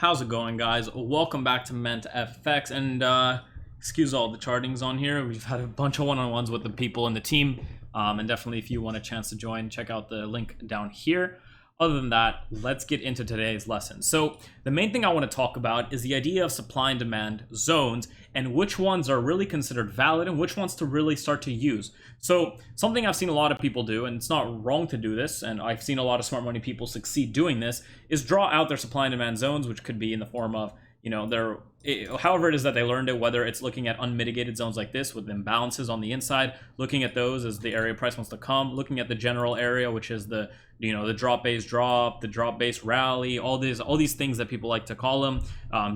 How's it going, guys? Welcome back to mentfx, and excuse all the chartings on here. We've had a bunch of one-on-ones with the people in the team, and definitely if you want a chance to join, check out the link down here. Other than that, let's get into today's lesson. So the main thing I want to talk about is the idea of supply and demand zones and which ones are really considered valid and which ones to really start to use. So something I've seen a lot of people do, and it's not wrong to do this, and I've seen a lot of smart money people succeed doing this, is draw out their supply and demand zones, which could be in the form of, you know, however it is that they learned it, whether it's looking at unmitigated zones like this with imbalances on the inside, looking at those as the area price wants to come, looking at the general area, which is the, you know, the drop base drop, the drop base rally, all these things that people like to call them,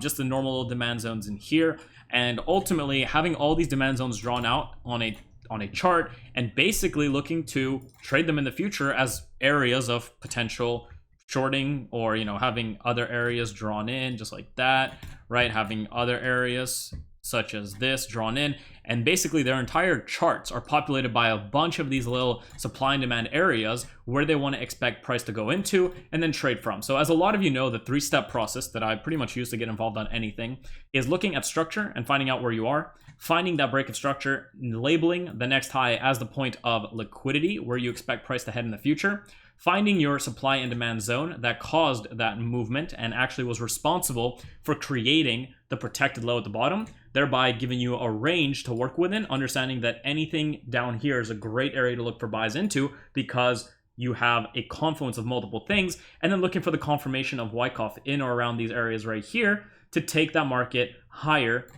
just the normal demand zones in here, and ultimately having all these demand zones drawn out on a chart and basically looking to trade them in the future as areas of potential shorting, or, you know, having other areas drawn in just like that, right? Having other areas such as this drawn in, and basically their entire charts are populated by a bunch of these little supply and demand areas where they want to expect price to go into and then trade from. So as a lot of you know, the three-step process that I pretty much use to get involved on anything is looking at structure and finding out where you are, finding that break of structure, labeling the next high as the point of liquidity where you expect price to head in the future, finding your supply and demand zone that caused that movement and actually was responsible for creating the protected low at the bottom, thereby giving you a range to work within, understanding that anything down here is a great area to look for buys into because you have a confluence of multiple things, and then looking for the confirmation of Wyckoff in or around these areas right here to take that market higher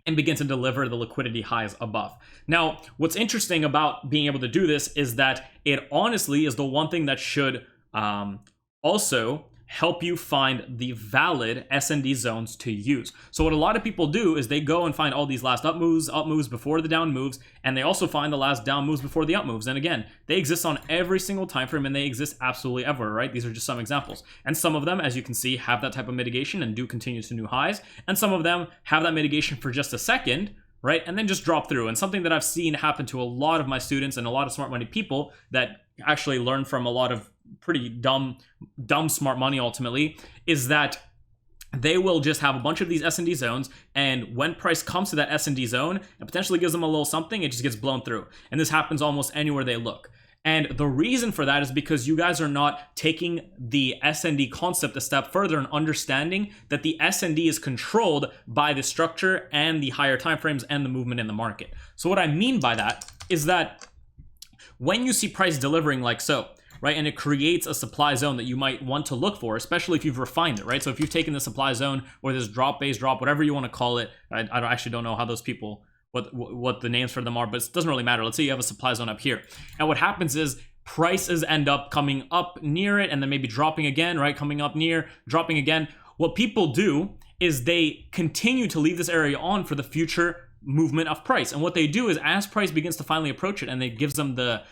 and begin to deliver the liquidity highs above. Now, what's interesting about being able to do this is that it honestly is the one thing that should also help you find the valid S&D zones to use. So what a lot of people do is they go and find all these last up moves before the down moves, and they also find the last down moves before the up moves. And again, they exist on every single time frame, and they exist absolutely everywhere, right? These are just some examples. And some of them, as you can see, have that type of mitigation and do continue to new highs. And some of them have that mitigation for just a second, right? And then just drop through. And something that I've seen happen to a lot of my students and a lot of smart money people that actually learn from a lot of pretty dumb smart money ultimately, is that they will just have a bunch of these S&D zones, and when price comes to that S&D zone and potentially gives them a little something, it just gets blown through. And this happens almost anywhere they look. And the reason for that is because you guys are not taking the S&D concept a step further and understanding that the S&D is controlled by the structure and the higher time frames and the movement in the market. So what I mean by that is that when you see price delivering like so, right, and it creates a supply zone that you might want to look for, especially if you've refined it, right? So if you've taken the supply zone or this drop base drop, whatever you want to call it, I actually don't know how those people, what the names for them are, but it doesn't really matter. Let's say you have a supply zone up here, and what happens is prices end up coming up near it and then maybe dropping again, right? Coming up near, dropping again. What people do is they continue to leave this area on for the future movement of price. And what they do is, as price begins to finally approach it and it gives them the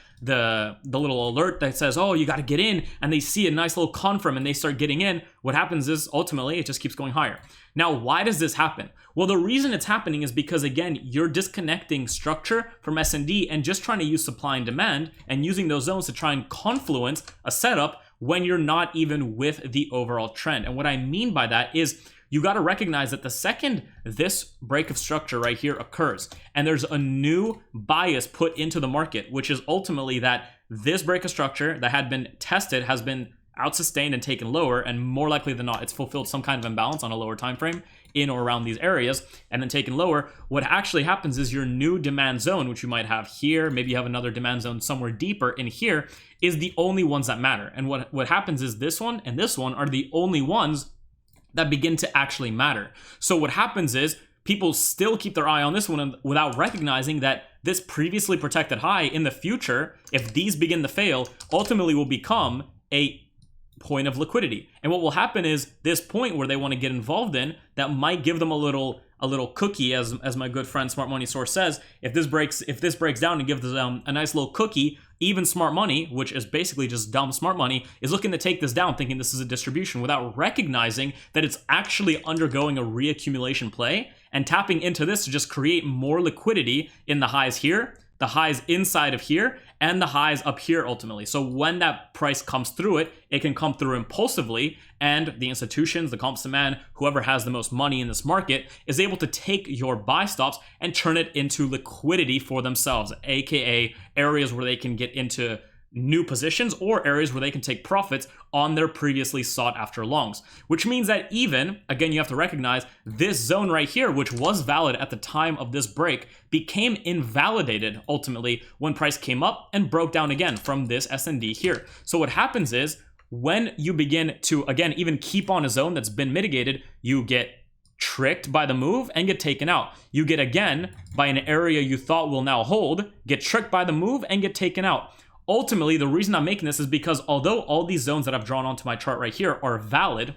little alert that says, oh, you got to get in, and they see a nice little confirm and they start getting in, what happens is ultimately it just keeps going higher. Now, why does this happen? Well, the reason it's happening is because, again, you're disconnecting structure from S&D and just trying to use supply and demand and using those zones to try and confluence a setup when you're not even with the overall trend. And what I mean by that is you got to recognize that the second this break of structure right here occurs and there's a new bias put into the market, which is ultimately that this break of structure that had been tested has been out-sustained and taken lower, and more likely than not, it's fulfilled some kind of imbalance on a lower time frame in or around these areas and then taken lower. What actually happens is your new demand zone, which you might have here, maybe you have another demand zone somewhere deeper in here, is the only ones that matter. And what happens is this one and this one are the only ones that begin to actually matter. So what happens is people still keep their eye on this one without recognizing that this previously protected high in the future, if these begin to fail, ultimately will become a point of liquidity. And what will happen is this point where they want to get involved in, that might give them a little cookie, as my good friend Smart Money Source says. If this breaks down and gives them a nice little cookie, even Smart Money, which is basically just dumb smart money, is looking to take this down, thinking this is a distribution, without recognizing that it's actually undergoing a reaccumulation play and tapping into this to just create more liquidity in the highs here the highs inside of here, and the highs up here ultimately. So when that price comes through it, it can come through impulsively, and the institutions, the comps demand, whoever has the most money in this market is able to take your buy stops and turn it into liquidity for themselves, aka areas where they can get into new positions or areas where they can take profits on their previously sought after longs, which means that even, again, you have to recognize this zone right here, which was valid at the time of this break, became invalidated ultimately when price came up and broke down again from this S&D here. So what happens is when you begin to, again, even keep on a zone that's been mitigated, you get tricked by the move and get taken out. You get again by an area you thought will now hold, get tricked by the move and get taken out. Ultimately, the reason I'm making this is because although all these zones that I've drawn onto my chart right here are valid,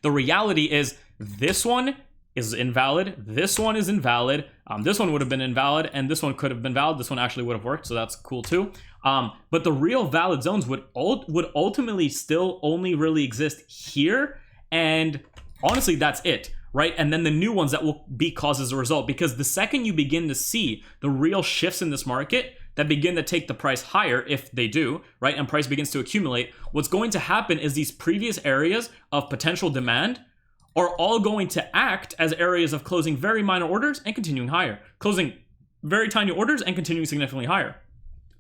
the reality is this one is invalid, this one is invalid, this one would have been invalid, and this one could have been valid. This one actually would have worked, so that's cool too. But the real valid zones would ultimately still only really exist here, and honestly, that's it. Right? And then the new ones that will be caused as a result, because the second you begin to see the real shifts in this market that begin to take the price higher, if they do, right, and price begins to accumulate, what's going to happen is these previous areas of potential demand are all going to act as areas of closing very minor orders and continuing higher, closing very tiny orders and continuing significantly higher.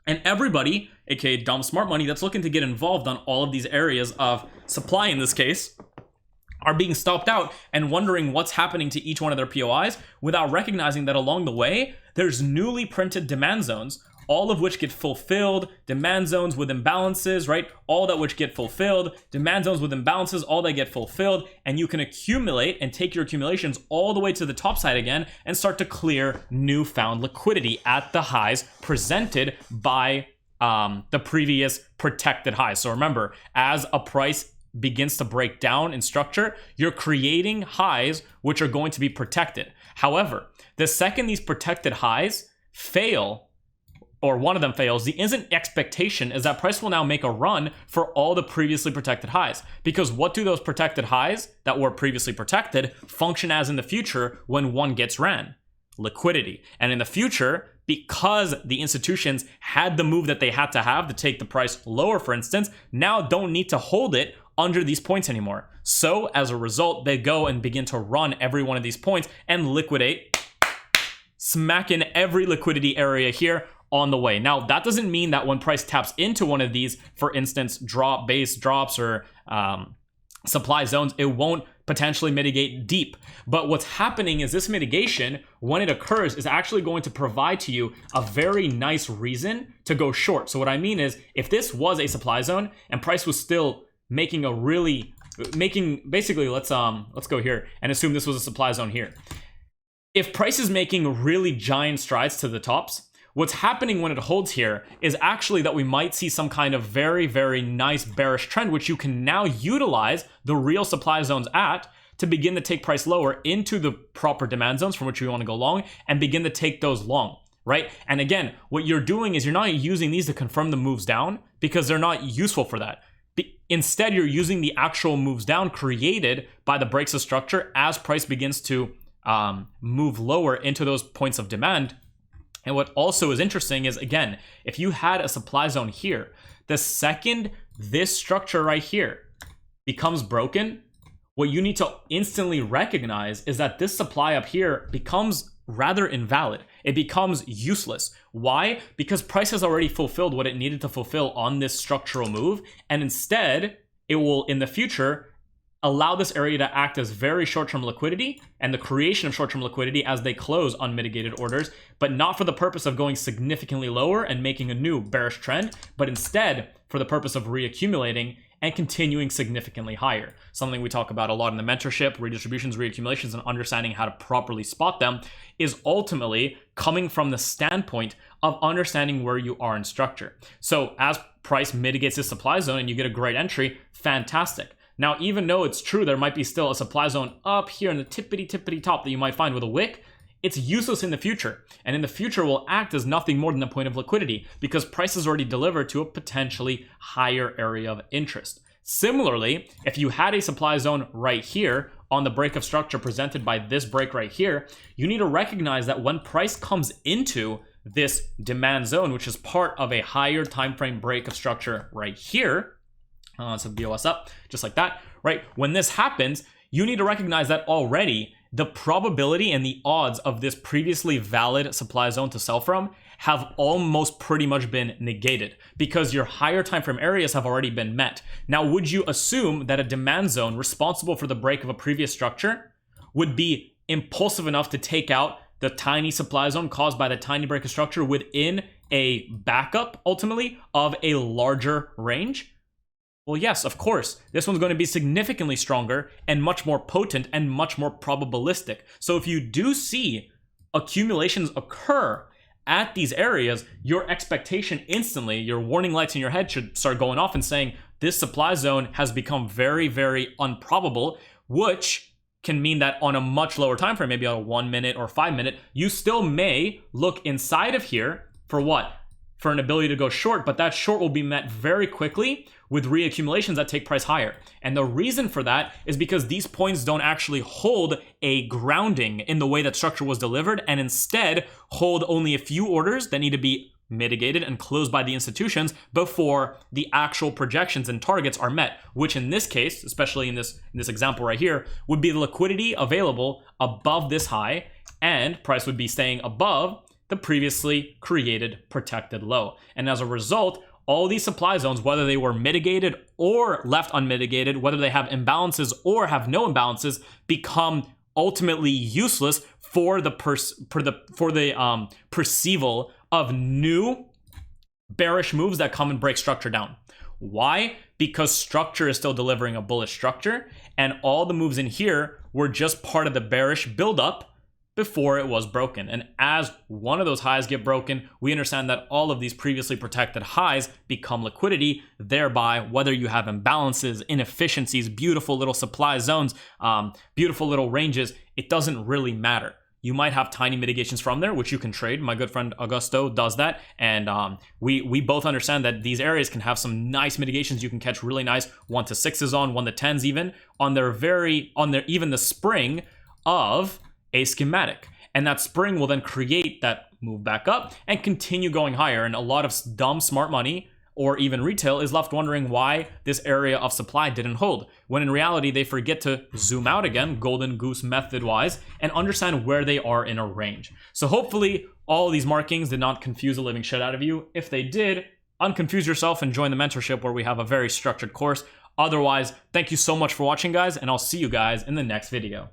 And everybody, aka dumb smart money, that's looking to get involved on all of these areas of supply in this case, are being stopped out and wondering what's happening to each one of their POIs without recognizing that along the way, there's newly printed demand zones, all of which get fulfilled, demand zones with imbalances, right? All that which get fulfilled, demand zones with imbalances, all that get fulfilled, and you can accumulate and take your accumulations all the way to the top side again and start to clear newfound liquidity at the highs presented by the previous protected highs. So remember, as a price begins to break down in structure, you're creating highs which are going to be protected. However, the second these protected highs fail, or one of them fails, the instant expectation is that price will now make a run for all the previously protected highs. Because what do those protected highs that were previously protected function as in the future when one gets ran? Liquidity. And in the future, because the institutions had the move that they had to have to take the price lower, for instance, now don't need to hold it under these points anymore. So as a result, they go and begin to run every one of these points and liquidate, smack in every liquidity area here on the way. Now, that doesn't mean that when price taps into one of these, for instance, base drops or supply zones, it won't potentially mitigate deep. But what's happening is this mitigation, when it occurs, is actually going to provide to you a very nice reason to go short. So what I mean is, if this was a supply zone and price was still making basically, let's go here and assume this was a supply zone here. If price is making really giant strides to the tops, what's happening when it holds here is actually that we might see some kind of very, very nice bearish trend, which you can now utilize the real supply zones at to begin to take price lower into the proper demand zones from which we want to go long and begin to take those long, right? And again, what you're doing is you're not using these to confirm the moves down because they're not useful for that. Instead, you're using the actual moves down created by the breaks of structure as price begins to move lower into those points of demand. And what also is interesting is, again, if you had a supply zone here, the second this structure right here becomes broken, what you need to instantly recognize is that this supply up here becomes rather invalid. It becomes useless. Why? Because price has already fulfilled what it needed to fulfill on this structural move, and instead it will in the future allow this area to act as very short-term liquidity and the creation of short-term liquidity as they close unmitigated orders, but not for the purpose of going significantly lower and making a new bearish trend, but instead for the purpose of reaccumulating and continuing significantly higher. Something we talk about a lot in the mentorship, redistributions, reaccumulations, and understanding how to properly spot them is ultimately coming from the standpoint of understanding where you are in structure. So as price mitigates this supply zone and you get a great entry, fantastic. Now, even though it's true there might be still a supply zone up here in the tippity top that you might find with a wick, it's useless in the future. And in the future will act as nothing more than a point of liquidity because price is already delivered to a potentially higher area of interest. Similarly, if you had a supply zone right here on the break of structure presented by this break right here, you need to recognize that when price comes into this demand zone, which is part of a higher time frame break of structure right here. So BOS up, just like that, right? When this happens, you need to recognize that already the probability and the odds of this previously valid supply zone to sell from have almost pretty much been negated because your higher time frame areas have already been met. Now, would you assume that a demand zone responsible for the break of a previous structure would be impulsive enough to take out the tiny supply zone caused by the tiny break of structure within a backup, ultimately, of a larger range? Well, yes, of course. This one's going to be significantly stronger and much more potent and much more probabilistic. So if you do see accumulations occur at these areas, your expectation instantly, your warning lights in your head should start going off and saying, this supply zone has become very, very improbable, which can mean that on a much lower time frame, maybe on a 1 minute or 5 minute, you still may look inside of here for what? For an ability to go short, but that short will be met very quickly with reaccumulations that take price higher. And the reason for that is because these points don't actually hold a grounding in the way that structure was delivered, and instead hold only a few orders that need to be mitigated and closed by the institutions before the actual projections and targets are met, which in this case, especially in this example right here, would be the liquidity available above this high, and price would be staying above the previously created protected low. And as a result, all these supply zones, whether they were mitigated or left unmitigated, whether they have imbalances or have no imbalances, become ultimately useless for the perceival of new bearish moves that come and break structure down. Why? Because structure is still delivering a bullish structure, and all the moves in here were just part of the bearish buildup before it was broken. And as one of those highs get broken, we understand that all of these previously protected highs become liquidity, thereby whether you have imbalances, inefficiencies, beautiful little supply zones, beautiful little ranges, it doesn't really matter. You might have tiny mitigations from there, which you can trade. My good friend Augusto does that. And we both understand that these areas can have some nice mitigations. You can catch really nice 1 to 6s on, 1 to 10s even, on their even the spring of a schematic, and that spring will then create that move back up and continue going higher. And a lot of dumb smart money or even retail is left wondering why this area of supply didn't hold, when in reality they forget to zoom out again, golden goose method wise, and understand where they are in a range. So hopefully all of these markings did not confuse the living shit out of you. If they did, unconfuse yourself and join the mentorship, where we have a very structured course. Otherwise, thank you so much for watching, guys, and I'll see you guys in the next video.